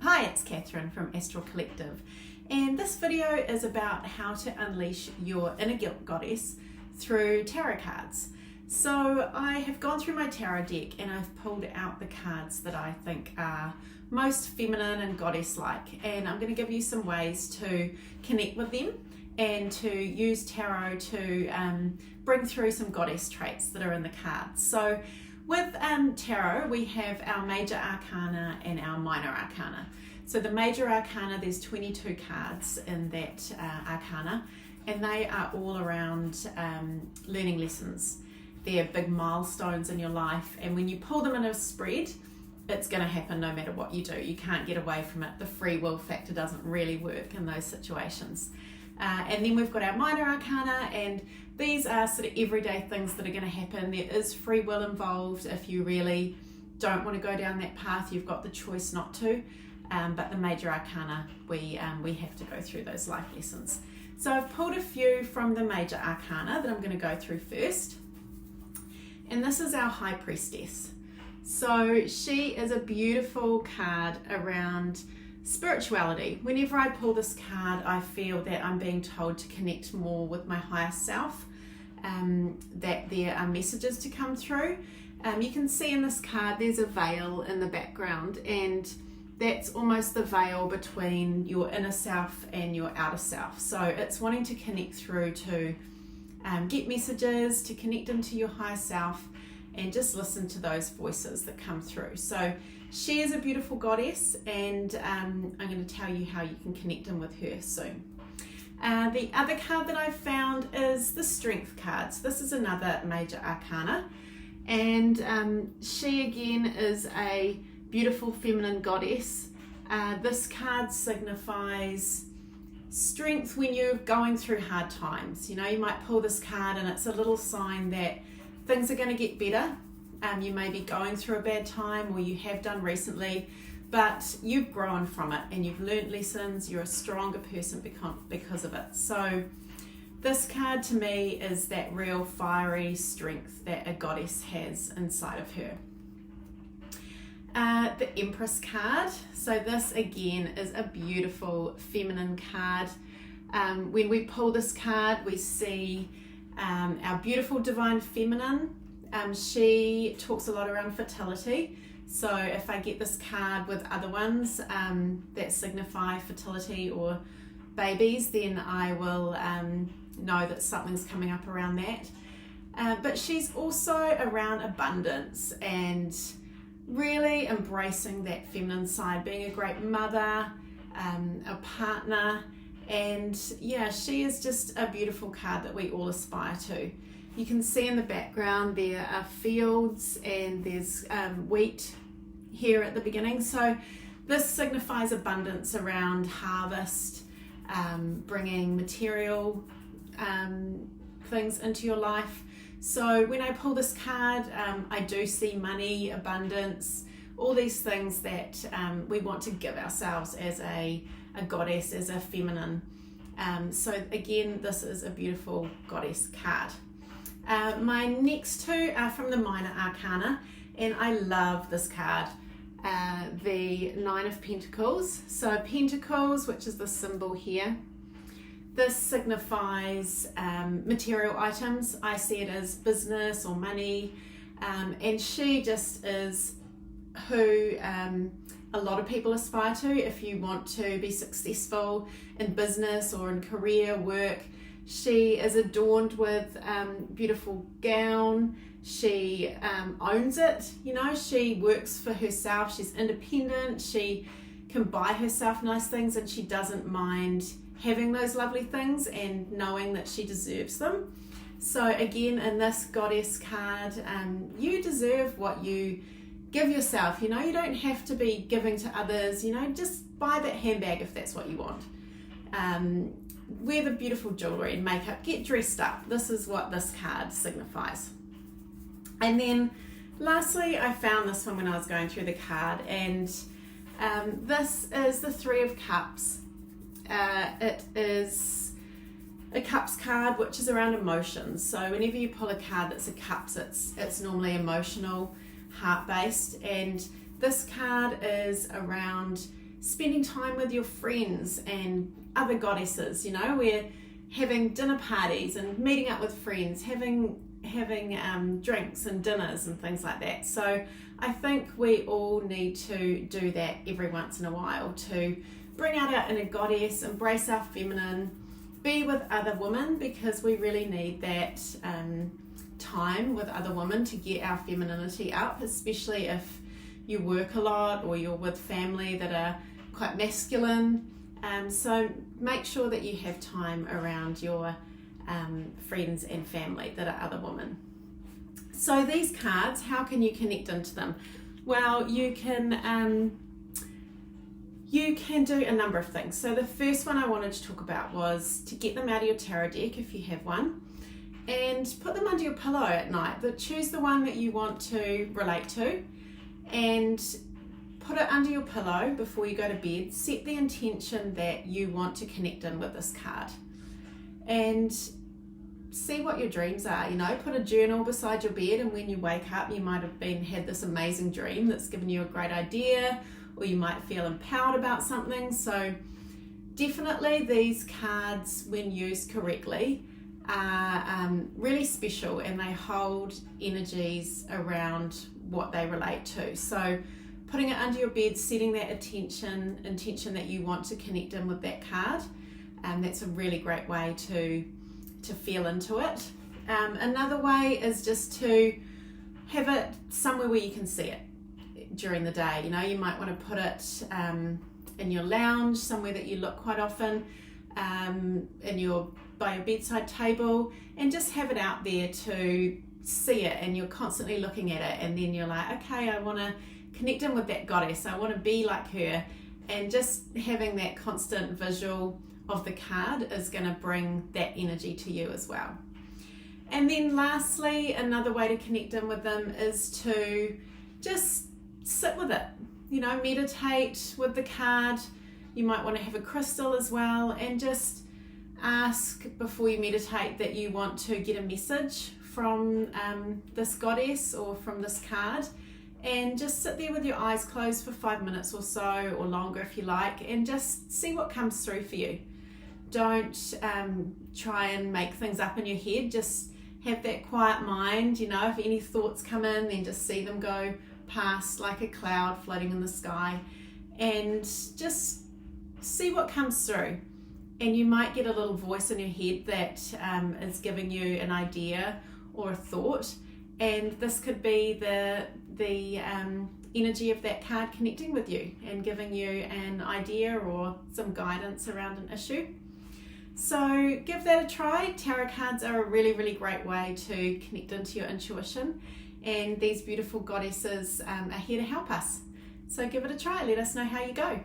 Hi, it's Catherine from Astral Collective, and this video is about how to unleash your inner goddess through tarot cards. So I have gone through my tarot deck and I've pulled out the cards that I think are most feminine and goddess-like, and I'm going to give you some ways to connect with them and to use tarot to bring through some goddess traits that are in the cards. So with tarot, we have our Major Arcana and our Minor Arcana. So the Major Arcana, there's 22 cards in that Arcana, and they are all around learning lessons. They're big milestones in your life, and when you pull them in a spread, it's going to happen no matter what you do. You can't get away from it. The free will factor doesn't really work in those situations. And then we've got our Minor Arcana, and these are sort of everyday things that are going to happen. There is free will involved. If you really don't want to go down that path, you've got the choice not to. But the Major Arcana, we have to go through those life lessons. So I've pulled a few from the Major Arcana that I'm going to go through first. And this is our High Priestess. So she is a beautiful card around spirituality. Whenever I pull this card, I feel that I'm being told to connect more with my higher self, that there are messages to come through. You can see in this card there's a veil in the background, and that's almost the veil between your inner self and your outer self. So it's wanting to connect through to get messages, to connect into your higher self, and just listen to those voices that come through. So she is a beautiful goddess, and I'm going to tell you how you can connect in with her soon. The other card that I've found is the Strength card. So this is another Major Arcana, and she again is a beautiful feminine goddess. This card signifies strength when you're going through hard times. You know, you might pull this card and it's a little sign that things are going to get better. You may be going through a bad time, or you have done recently, but you've grown from it and you've learned lessons. You're a stronger person because of it. So this card to me is that real fiery strength that a goddess has inside of her. The Empress card. So this again is a beautiful feminine card. When we pull this card, we see our beautiful divine feminine. She talks a lot around fertility. So if I get this card with other ones that signify fertility or babies, then I will know that something's coming up around that. But she's also around abundance and really embracing that feminine side, being a great mother, a partner, and yeah, she is just a beautiful card that we all aspire to. You can see in the background there are fields, and there's wheat here at the beginning. So this signifies abundance around harvest, bringing material things into your life. So when I pull this card, I do see money, abundance, all these things that we want to give ourselves as a goddess, as a feminine. So again, this is a beautiful goddess card. My next two are from the Minor Arcana, and I love this card, the Nine of Pentacles. So Pentacles, which is the symbol here, this signifies material items. I see it as business or money, and she just is who a lot of people aspire to. If you want to be successful in business or in career, work, she is adorned with beautiful gown. She owns it, you know, she works for herself, she's independent, she can buy herself nice things, and she doesn't mind having those lovely things and knowing that she deserves them. So again, in this goddess card, you deserve what you give yourself. You know, you don't have to be giving to others. You know, just buy that handbag if that's what you want. Wear the beautiful jewelry and makeup, get dressed up. This is what this card signifies. And then lastly, I found this one when I was going through the card, and this is the Three of Cups. It is a Cups card, which is around emotions. So whenever you pull a card that's a Cups, it's normally emotional, heart-based, and this card is around spending time with your friends and other goddesses. You know, we're having dinner parties and meeting up with friends, having drinks and dinners and things like that. So I think we all need to do that every once in a while, to bring out our inner goddess, embrace our feminine, be with other women, because we really need that time with other women to get our femininity up, especially if you work a lot or you're with family that are quite masculine. So make sure that you have time around your friends and family that are other women. So these cards, how can you connect into them? Well, you can do a number of things. So the first one I wanted to talk about was to get them out of your tarot deck if you have one, and put them under your pillow at night. But choose the one that you want to relate to and put it under your pillow before you go to bed. Set the intention that you want to connect in with this card, and see what your dreams are. You know, put a journal beside your bed, and when you wake up you might have had this amazing dream that's given you a great idea, or you might feel empowered about something. So definitely these cards, when used correctly, are really special, and they hold energies around what they relate to. So putting it under your bed, setting that intention that you want to connect in with that card, that's a really great way to feel into it. Another way is just to have it somewhere where you can see it during the day. You know, you might want to put it in your lounge, somewhere that you look quite often, by your bedside table, and just have it out there to see it, and you're constantly looking at it, and then you're like, okay, I want to connect in with that goddess, I want to be like her. And just having that constant visual of the card is going to bring that energy to you as well. And then lastly, another way to connect in with them is to just sit with it. You know, meditate with the card. You might want to have a crystal as well, and just ask before you meditate that you want to get a message from this goddess or from this card, and just sit there with your eyes closed for 5 minutes or so, or longer if you like, and just see what comes through for you. Don't try and make things up in your head. Just have that quiet mind. You know, if any thoughts come in, then just see them go past like a cloud floating in the sky, and just see what comes through. And you might get a little voice in your head that is giving you an idea or a thought, and this could be the energy of that card connecting with you and giving you an idea or some guidance around an issue. So give that a try. Tarot cards are a really, really great way to connect into your intuition, and these beautiful goddesses are here to help us. So give it a try. Let us know how you go.